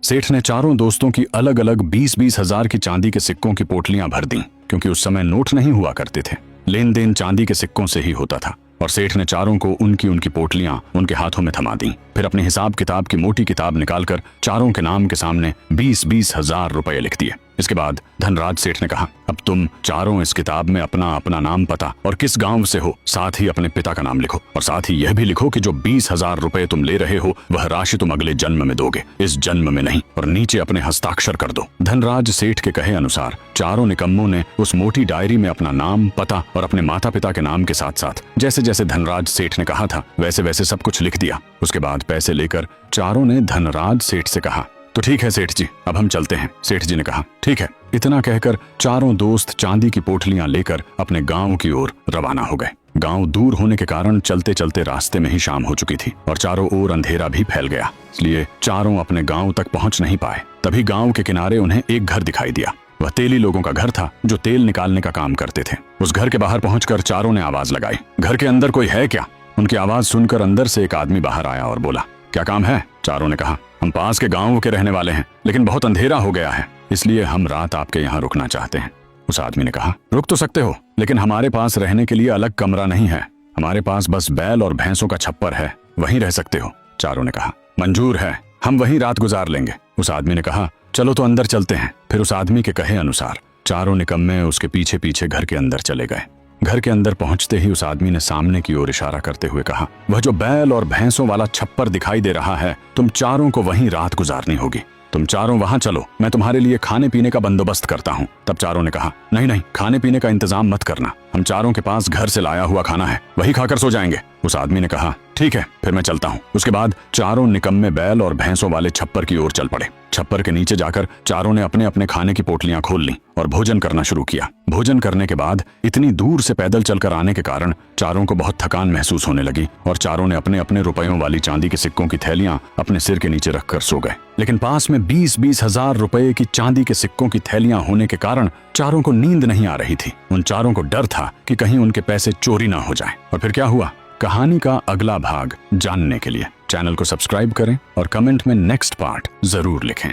सेठ ने चारों दोस्तों की अलग अलग 20-20 हजार की चांदी के सिक्कों की पोटलियां भर दी, क्योंकि उस समय नोट नहीं हुआ करते थे। लेन देन चांदी के सिक्कों से ही होता था। और सेठ ने चारों को उनकी उनकी पोटलियां उनके हाथों में थमा दी। फिर अपने हिसाब किताब की मोटी किताब निकालकर चारों के नाम के सामने 20-20 हजार रुपए लिख दिए। इसके बाद धनराज सेठ ने कहा, अब तुम चारों इस किताब में अपना अपना नाम, पता और किस गांव से हो, साथ ही अपने पिता का नाम लिखो। और साथ ही यह भी लिखो कि जो 20,000 रुपए तुम ले रहे हो वह राशि तुम अगले जन्म में दोगे, इस जन्म में नहीं। और नीचे अपने हस्ताक्षर कर दो। धनराज सेठ के कहे अनुसार चारों निकम्मों ने उस मोटी डायरी में अपना नाम, पता और अपने माता पिता के नाम के साथ साथ जैसे जैसे धनराज सेठ ने कहा था वैसे वैसे सब कुछ लिख दिया। उसके बाद पैसे लेकर चारों ने धनराज सेठ से कहा, तो ठीक है सेठ जी, अब हम चलते हैं। सेठ जी ने कहा, ठीक है। इतना कहकर चारों दोस्त चांदी की पोटलियां लेकर अपने गांव की ओर रवाना हो गए। गांव दूर होने के कारण चलते चलते रास्ते में ही शाम हो चुकी थी और चारों ओर अंधेरा भी फैल गया, इसलिए चारों अपने गांव तक पहुंच नहीं पाए। तभी गांव के किनारे उन्हें एक घर दिखाई दिया। वह तेली लोगों का घर था जो तेल निकालने का काम करते थे। उस घर के बाहर पहुंचकर चारों ने आवाज लगाई, घर के अंदर कोई है क्या? उनकी आवाज सुनकर अंदर से एक आदमी बाहर आया और बोला, क्या काम है? चारों ने कहा, हम पास के गांव के रहने वाले हैं, लेकिन बहुत अंधेरा हो गया है, इसलिए हम रात आपके यहाँ रुकना चाहते हैं। उस आदमी ने कहा, रुक तो सकते हो, लेकिन हमारे पास रहने के लिए अलग कमरा नहीं है। हमारे पास बस बैल और भैंसों का छप्पर है, वहीं रह सकते हो। चारों ने कहा, मंजूर है, हम वहीं रात गुजार लेंगे। उस आदमी ने कहा, चलो तो अंदर चलते हैं। फिर उस आदमी के कहे अनुसार चारों निकम्मे उसके पीछे पीछे घर के अंदर चले गए। घर के अंदर पहुंचते ही उस आदमी ने सामने की ओर इशारा करते हुए कहा, वह जो बैल और भैंसों वाला छप्पर दिखाई दे रहा है, तुम चारों को वहीं रात गुजारनी होगी। तुम चारों वहां चलो, मैं तुम्हारे लिए खाने पीने का बंदोबस्त करता हूँ। तब चारों ने कहा, नहीं नहीं, खाने पीने का इंतजाम मत करना, हम चारों के पास घर से लाया हुआ खाना है, वही खाकर सो जाएंगे। उस आदमी ने कहा, ठीक है, फिर मैं चलता हूँ। उसके बाद चारों निकम्मे बैल और भैंसों वाले छप्पर की ओर चल पड़े। छप्पर के नीचे जाकर चारों ने अपने अपने खाने की पोटलियां खोल लीं और भोजन करना शुरू किया। भोजन करने के बाद इतनी दूर से पैदल चलकर आने के कारण चारों को बहुत थकान महसूस होने लगी और चारों ने अपने अपने रुपयों वाली चांदी के सिक्कों की थैलियां अपने सिर के नीचे रखकर सो गए। लेकिन पास में 20-20 हजार रुपए की चांदी के सिक्कों की थैलियां होने के कारण चारों को नींद नहीं आ रही थी। उन चारों को डर था कि कहीं उनके पैसे चोरी ना हो जाए। और फिर क्या हुआ, कहानी का अगला भाग जानने के लिए चैनल को सब्सक्राइब करें और कमेंट में नेक्स्ट पार्ट जरूर लिखें।